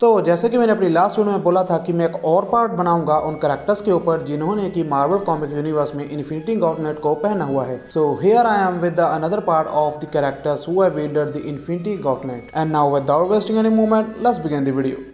तो जैसे कि मैंने अपनी लास्ट वीडियो में बोला था कि मैं एक और पार्ट बनाऊंगा उन कैरेक्टर्स के ऊपर जिन्होंने कि मार्वल कॉमिक यूनिवर्स में इन्फिनिटी गॉन्टलेट को पहना हुआ है। So here I am with the another part of the characters who have wielded the infinity gauntlet and now without wasting any moment let's begin the video.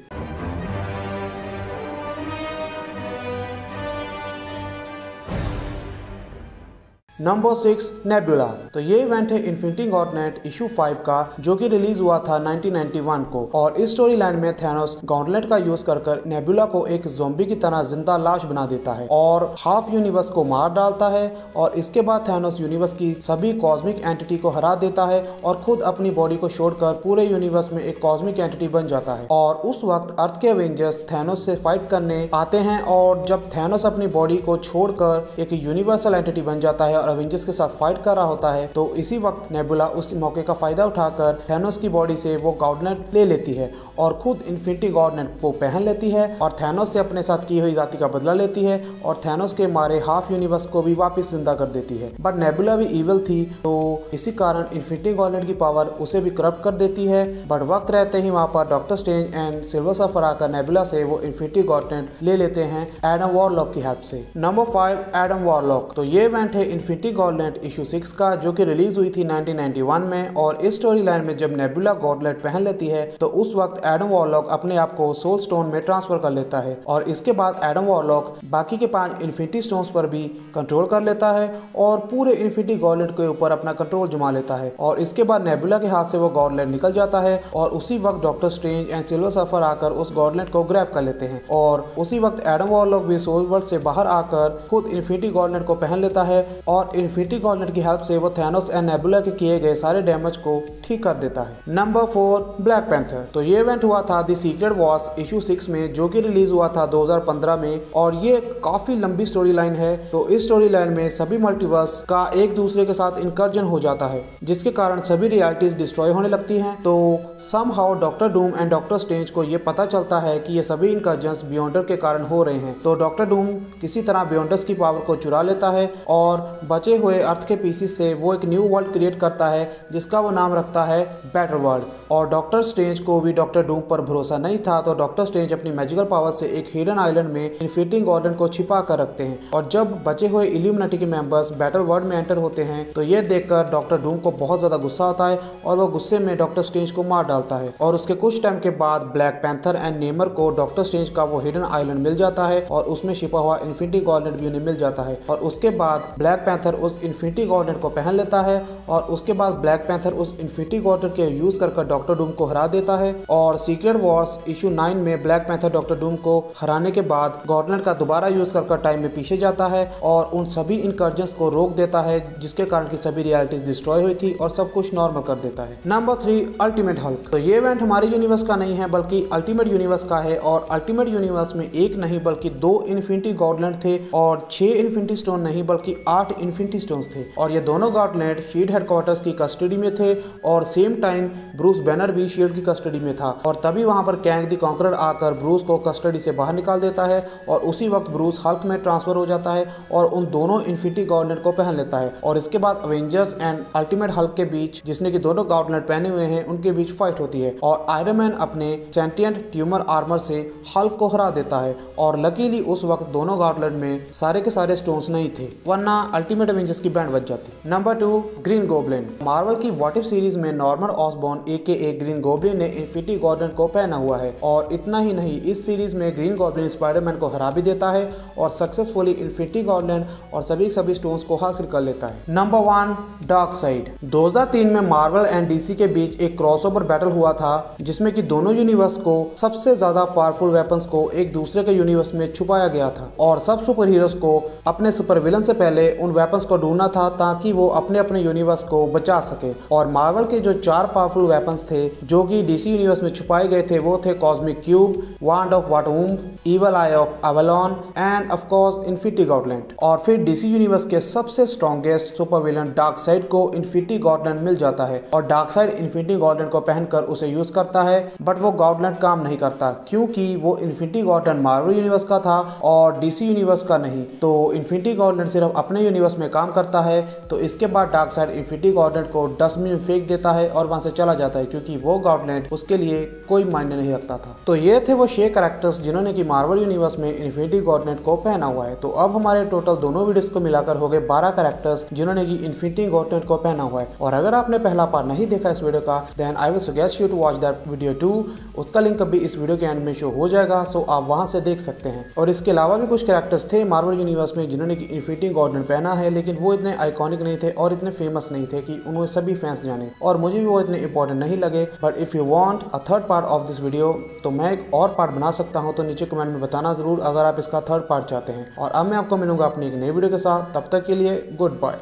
Number 6 nebula. तो ये event है infinity gauntlet issue 5 का, जो कि release हुआ था 1991 को। और इस स्टोरी लाइन में थैनोस गॉन्टलेट का यूज कर नेबुला को एक ज़ॉम्बी की तरह जिंदा लाश बना देता है और हाफ यूनिवर्स को मार डालता है। और इसके बाद थैनोस यूनिवर्स की सभी कॉस्मिक एंटिटी को हरा देता है और खुद अपनी बॉडी को छोड़कर पूरे यूनिवर्स में एक कॉस्मिक एंटिटी बन जाता है। और उस वक्त अर्थ के एवेंजर्स थैनोस से फाइट करने आते हैं और जब थैनोस अपनी बॉडी को छोड़कर एक यूनिवर्सल एंटिटी बन जाता है और एवेंजर्स के साथ फाइट कर रहा होता है, तो इसी वक्त नेबुला उस मौके का फायदा उठाकर थैनोस की बॉडी से वो गॉन्टलेट ले लेती है और खुद इन्फिनिटी गॉन्टलेट वो पहन लेती है और थैनोस से अपने साथ की हुई जाति का बदला लेती है और थैनोस के मारे हाफ यूनिवर्स को भी वापस जिंदा कर देती है। बट नेबुला भी इविल थी, तो इसी कारण इन्फिनिटी गॉन्टलेट की पावर उसे भी करप्ट कर देती है। बट वक्त रहते ही वहाँ पर doctor strange and silver surfer आकर नेबुला से वो इन्फिनिटी गॉन्टलेट ले लेते हैं एडम वॉरलॉक की हेल्प से। Number 5 Adam warlock. तो ये इवेंट है इन्फिनिटी गॉन्टलेट इशू 6 का, जो कि रिलीज हुई थी 1991 में। और इस स्टोरी लाइन में जब नेबुला गॉन्टलेट पहन लेती है तो उस वक्त एडम वॉरलॉक अपने आप को सोल स्टोन में ट्रांसफर कर लेता है और इसके बाद एडम वॉरलॉक बाकी के 5 इन्फिनिटी स्टोन्स पर भी कंट्रोल कर लेता है और पूरे इन्फिनिटी गॉन्टलेट के ऊपर अपना कंट्रोल जमा लेता है। और इसके बाद नेबुला के हाथ से वो गॉन्टलेट निकल जाता है और उसी वक्त doctor strange and silver surfer आकर उस गॉन्टलेट को ग्रैब कर लेते हैं और उसी वक्त एडम वॉरलॉक भी सोल वर्ल्ड से बाहर आकर खुद इन्फिनिटी गॉन्टलेट को पहन लेता है और इन्फिनिटी गॉन्टलेट की हेल्प से वो थैनोस एंड नेबुला के किए गए सारे डैमेज को ठीक कर देता है। Number 4 black panther. तो ये इवेंट हुआ था द सीक्रेट वॉर्स इशू 6 में, जो कि रिलीज हुआ था 2015 में। और ये काफी लंबी स्टोरी लाइन है। तो इस स्टोरी लाइन में सभी मल्टीवर्स का एक दूसरे के साथ इनकर्जन हो जाता है, जिसके कारण सभी रियलिटीज डिस्ट्रॉय होने लगती हैं। तो somehow doctor Doom and doctor strange को ये पता चलता है कि ये सभी इनकर्जन्स बियॉन्डर के कारण हो रहे हैं। तो डॉक्टर डूम किसी तरह बियॉन्डर्स की पावर को चुरा लेता है और बचे हुए अर्थ के पीसीस से वो एक न्यू वर्ल्ड क्रिएट करता है जिसका वो नाम रखता है बेटर वर्ल्ड। और डॉक्टर स्ट्रेंज को भी डॉक्टर डूम पर भरोसा नहीं था, तो डॉक्टर स्ट्रेंज अपनी मैजिकल पावर से एक हिडन आइलैंड में इन्फिनिटी गॉन्टलेट को छिपा कर रखते हैं। और जब बचे हुए इल्यूमिनाटी के मेंबर्स बैटल वर्ल्ड में एंटर होते हैं तो ये देखकर डॉक्टर डूम को बहुत ज्यादा गुस्सा आता है और वो गुस्से में डॉक्टर स्ट्रेंज को मार डालता है। और उसके कुछ टाइम के बाद ब्लैक पैंथर एंड नेमर को डॉक्टर स्ट्रेंज का वो हिडन आइलैंड मिल जाता है और उसमें छिपा हुआ इन्फिनिटी गॉन्टलेट भी उन्हें मिल जाता है। और उसके बाद ब्लैक पैंथर उस इन्फिनिटी गॉन्टलेट को पहन लेता है और उसके बाद ब्लैक पैंथर उस इन्फिनिटी गॉन्टलेट के यूज कर डॉक्टर डूम को हरा देता है। और सीक्रेट वॉर्स इशू 9 में ब्लैक पैंथर डॉक्टर डूम को हराने के बाद गॉन्टलेट का दोबारा यूज कर टाइम में पीछे जाता है और उन सभी इनकर्जन्स को रोक देता है, जिसके कारण की सभी रियलिटीज डिस्ट्रॉय हुई थी और सब कुछ नॉर्मल कर देता है। Number 3 ultimate Hulk. तो ये इवेंट हमारे यूनिवर्स का नहीं है बल्कि अल्टीमेट यूनिवर्स का है। और अल्टीमेट यूनिवर्स में एक नहीं बल्कि 2 इन्फिनिटी गॉन्टलेट थे और 6 इन्फिनिटी स्टोन नहीं बल्कि 8 इन्फिनिटी स्टोन्स थे। और ये दोनों गॉन्टलेट शील्ड हेडक्वार्टर्स की कस्टडी में थे और सेम टाइम ब्रूस बैनर भी शील्ड की कस्टडी में था। और तभी वहां पर कैंग द कॉन्करर आकर ब्रूस को कस्टडी से बाहर निकाल देता है और उसी वक्त ब्रूस हल्क में ट्रांसफर हो जाता है और उन दोनों इन्फिनिटी गॉन्टलेट को पहन लेता है। और इसके बाद अवेंजर्स एंड अल्टीमेट हल्क के बीच, जिसने कि दोनों गॉन्टलेट पहने हुए हैं, उनके बीच फाइट होती है और आयरन मैन अपने सेंटिएंट ट्यूमर आर्मर से हल्क को हरा देता है। और लकीली उस वक्त दोनों गॉन्टलेट में सारे के सारे स्टोन्स नहीं थे, वरना अल्टीमेट अवेंजर्स की बैंड बज जाती। Number 2 green goblin. मार्वल की व्हाट इफ सीरीज में नॉर्मन ऑसबॉर्न एके ग्रीन गोब्लिन ने इन्फिनिटी गॉन्टलेट को पहना हुआ है। और इतना ही नहीं, इस सीरीज में ग्रीन गॉब्लिन स्पाइडरमैन को हरा भी देता है और सक्सेसफुली इन्फिनिटी गॉन्टलेट और सभी स्टोन्स को हासिल कर लेता है। Number 1 dark side. 2003 में मार्वल एंड डीसी के बीच एक क्रॉसओवर बैटल हुआ था, जिसमें कि दोनों यूनिवर्स को सबसे ज्यादा पावरफुल वेपन्स को एक दूसरे के यूनिवर्स में छुपाया गया था और सब सुपर हीरोज को अपने सुपर विलन से पहले उन वेपन्स को ढूंढना था ताकि वो अपने अपने यूनिवर्स को बचा सके। और मार्वल के जो 4 पावरफुल वेपन्स थे जो कि डीसी यूनिवर्स में छुपाए गए थे, वो थे cosmic cube, wand of Watoomb, evil eye of Avalon and of course infinity gauntlet. और फिर डीसी यूनिवर्स के सबसे strongest super villain Darkseid को इन्फिनिटी गॉन्टलेट मिल जाता है और डार्क साइड इन्फिनिटी गॉन्टलेट को पहनकर उसे यूज करता है। बट वो गॉन्टलेट काम नहीं करता क्योंकि वो इन्फिनिटी गॉन्टलेट मार्वल यूनिवर्स का था और डीसी यूनिवर्स का नहीं। तो इन्फिनिटी गॉन्टलेट सिर्फ अपने यूनिवर्स में काम करता है। तो इसके बाद डार्क साइड इन्फिनिटी गॉन्टलेट को डस्टबिन में फेंक देता है और वहां से चला जाता है क्योंकि वो गॉटलेट उसके लिए कोई मायने नहीं रखता था। तो ये थे वो 6 कैरेक्टर्स जिन्होंने की मार्वल यूनिवर्स में इन्फिनिटी गॉटलेट को पहना हुआ है। तो अब हमारे टोटल दोनों वीडियोस को मिलाकर हो गए 12 कैरेक्टर्स जिन्होंने की इन्फिनिटी गॉटलेट को पहना हुआ है। और अगर आपने पहला पार्ट नहीं देखा इस वीडियो का, then I will suggest you to watch that video 2। उसका लिंक अभी इस वीडियो के एंड में शो हो जाएगा, सो आप वहां से देख सकते हैं। और इसके अलावा भी कुछ कैरेक्टर्स थे मार्वल यूनिवर्स में जिन्होंने की इन्फिनिटी गॉटलेट पहना है, लेकिन वो इतने आइकॉनिक नहीं थे और इतने फेमस नहीं थे कि उन्हें सभी फैंस जाने, और मुझे भी वो इतने इंपॉर्टेंट नहीं लगे। But if you want a third part of this video, तो मैं एक और पार्ट बना सकता हूं, तो नीचे कमेंट में बताना जरूर अगर आप इसका थर्ड पार्ट चाहते हैं। और अब मैं आपको मिलूंगा अपनी एक नई वीडियो के साथ, तब तक के लिए गुड बाय।